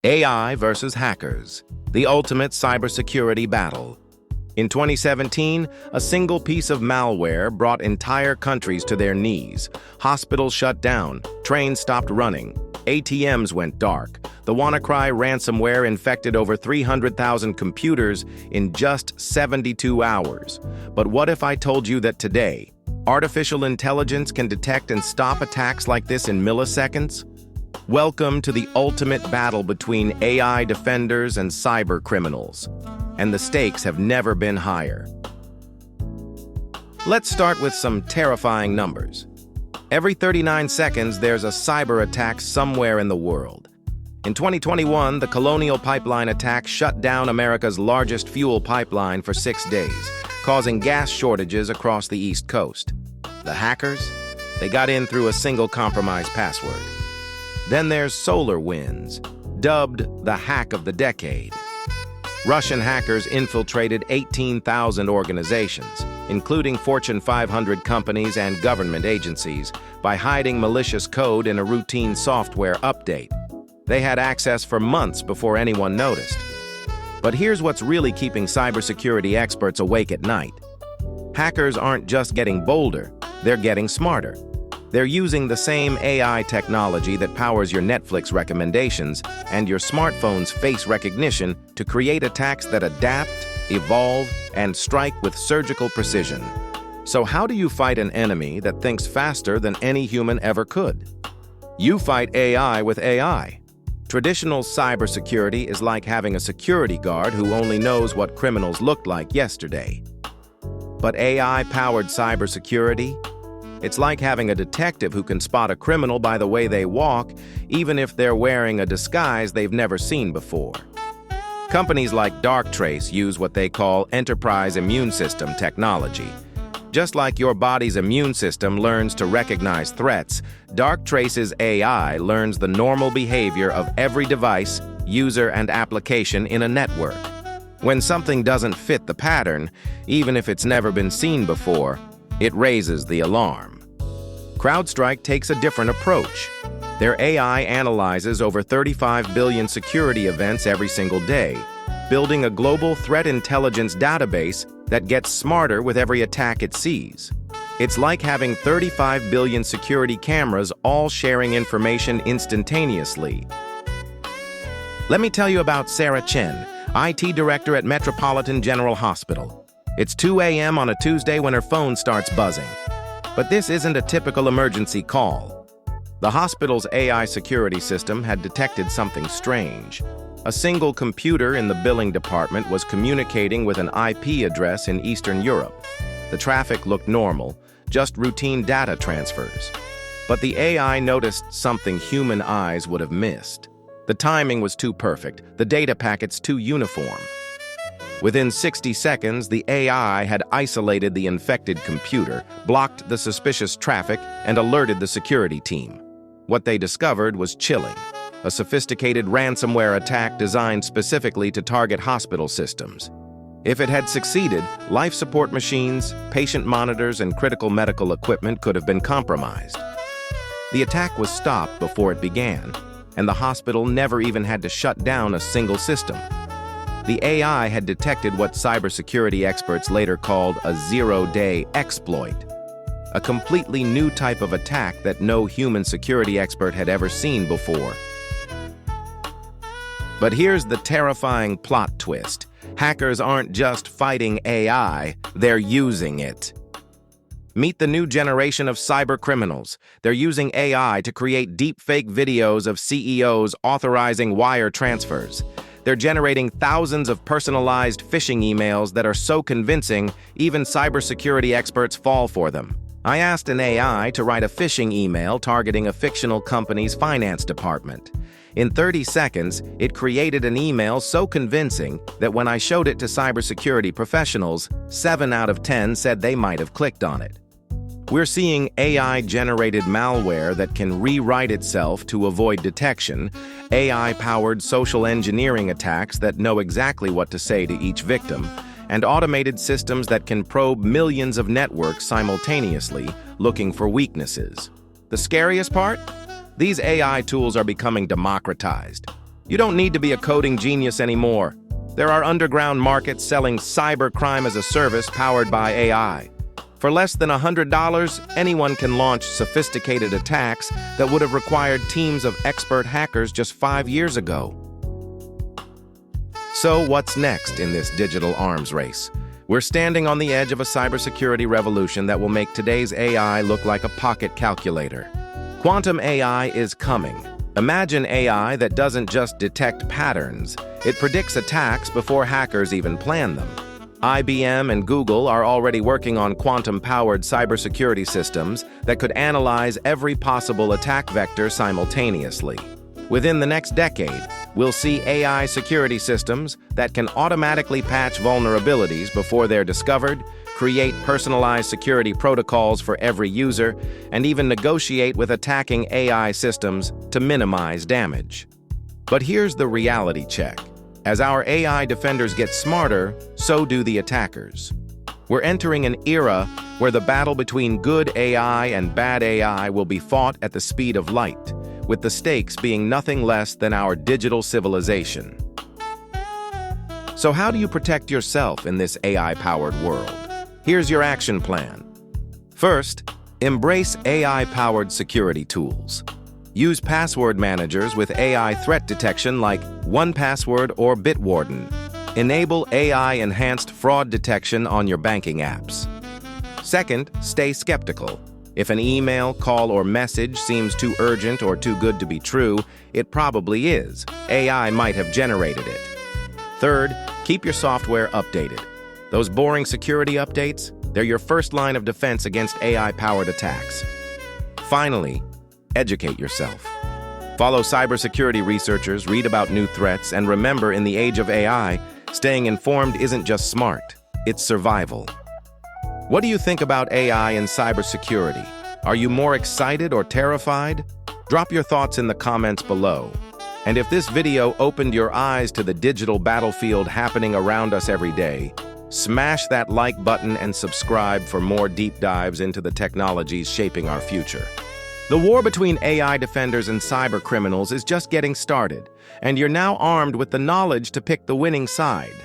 AI versus hackers, the ultimate cybersecurity battle. In 2017, a single piece of malware brought entire countries to their knees. Hospitals shut down, trains stopped running, ATMs went dark. The WannaCry ransomware infected over 300,000 computers in just 72 hours. But what if I told you that today, artificial intelligence can detect and stop attacks like this in milliseconds? Welcome to the ultimate battle between AI defenders and cyber criminals. And the stakes have never been higher. Let's start with some terrifying numbers. Every 39 seconds, there's a cyber attack somewhere in the world. In 2021, the Colonial Pipeline attack shut down America's largest fuel pipeline for 6 days, causing gas shortages across the East Coast. The hackers? They got in through a single compromised password. Then there's SolarWinds, dubbed the hack of the decade. Russian hackers infiltrated 18,000 organizations, including Fortune 500 companies and government agencies, by hiding malicious code in a routine software update. They had access for months before anyone noticed. But here's what's really keeping cybersecurity experts awake at night. Hackers aren't just getting bolder, they're getting smarter. They're using the same AI technology that powers your Netflix recommendations and your smartphone's face recognition to create attacks that adapt, evolve, and strike with surgical precision. So how do you fight an enemy that thinks faster than any human ever could? You fight AI with AI. Traditional cybersecurity is like having a security guard who only knows what criminals looked like yesterday. But AI-powered cybersecurity? It's like having a detective who can spot a criminal by the way they walk, even if they're wearing a disguise they've never seen before. Companies like Darktrace use what they call enterprise immune system technology. Just like your body's immune system learns to recognize threats, Darktrace's AI learns the normal behavior of every device, user, and application in a network. When something doesn't fit the pattern, even if it's never been seen before, it raises the alarm. CrowdStrike takes a different approach. Their AI analyzes over 35 billion security events every single day, building a global threat intelligence database that gets smarter with every attack it sees. It's like having 35 billion security cameras all sharing information instantaneously. Let me tell you about Sarah Chen, IT Director at Metropolitan General Hospital. It's 2 a.m. on a Tuesday when her phone starts buzzing. But this isn't a typical emergency call. The hospital's AI security system had detected something strange. A single computer in the billing department was communicating with an IP address in Eastern Europe. The traffic looked normal, just routine data transfers. But the AI noticed something human eyes would have missed. The timing was too perfect, the data packets too uniform. Within 60 seconds, the AI had isolated the infected computer, blocked the suspicious traffic, and alerted the security team. What they discovered was chilling: a sophisticated ransomware attack designed specifically to target hospital systems. If it had succeeded, life support machines, patient monitors, and critical medical equipment could have been compromised. The attack was stopped before it began, and the hospital never even had to shut down a single system. The AI had detected what cybersecurity experts later called a zero-day exploit, a completely new type of attack that no human security expert had ever seen before. But here's the terrifying plot twist. Hackers aren't just fighting AI, they're using it. Meet the new generation of cyber criminals. They're using AI to create deepfake videos of CEOs authorizing wire transfers. They're generating thousands of personalized phishing emails that are so convincing, even cybersecurity experts fall for them. I asked an AI to write a phishing email targeting a fictional company's finance department. In 30 seconds, it created an email so convincing that when I showed it to cybersecurity professionals, 7 out of 10 said they might have clicked on it. We're seeing AI-generated malware that can rewrite itself to avoid detection, AI-powered social engineering attacks that know exactly what to say to each victim, and automated systems that can probe millions of networks simultaneously, looking for weaknesses. The scariest part? These AI tools are becoming democratized. You don't need to be a coding genius anymore. There are underground markets selling cybercrime as a service powered by AI. For less than $100, anyone can launch sophisticated attacks that would have required teams of expert hackers just 5 years ago. So what's next in this digital arms race? We're standing on the edge of a cybersecurity revolution that will make today's AI look like a pocket calculator. Quantum AI is coming. Imagine AI that doesn't just detect patterns, it predicts attacks before hackers even plan them. IBM and Google are already working on quantum-powered cybersecurity systems that could analyze every possible attack vector simultaneously. Within the next decade, we'll see AI security systems that can automatically patch vulnerabilities before they're discovered, create personalized security protocols for every user, and even negotiate with attacking AI systems to minimize damage. But here's the reality check. As our AI defenders get smarter, so do the attackers. We're entering an era where the battle between good AI and bad AI will be fought at the speed of light, with the stakes being nothing less than our digital civilization. So how do you protect yourself in this AI-powered world? Here's your action plan. First, embrace AI-powered security tools. Use password managers with AI threat detection like 1Password or Bitwarden. Enable AI-enhanced fraud detection on your banking apps. Second, stay skeptical. If an email, call, or message seems too urgent or too good to be true, it probably is. AI might have generated it. Third, keep your software updated. Those boring security updates, they're your first line of defense against AI-powered attacks. Finally, educate yourself. Follow cybersecurity researchers, read about new threats, and remember, in the age of AI, staying informed isn't just smart, it's survival. What do you think about AI and cybersecurity? Are you more excited or terrified? Drop your thoughts in the comments below. And if this video opened your eyes to the digital battlefield happening around us every day, smash that like button and subscribe for more deep dives into the technologies shaping our future. The war between AI defenders and cyber criminals is just getting started, and you're now armed with the knowledge to pick the winning side.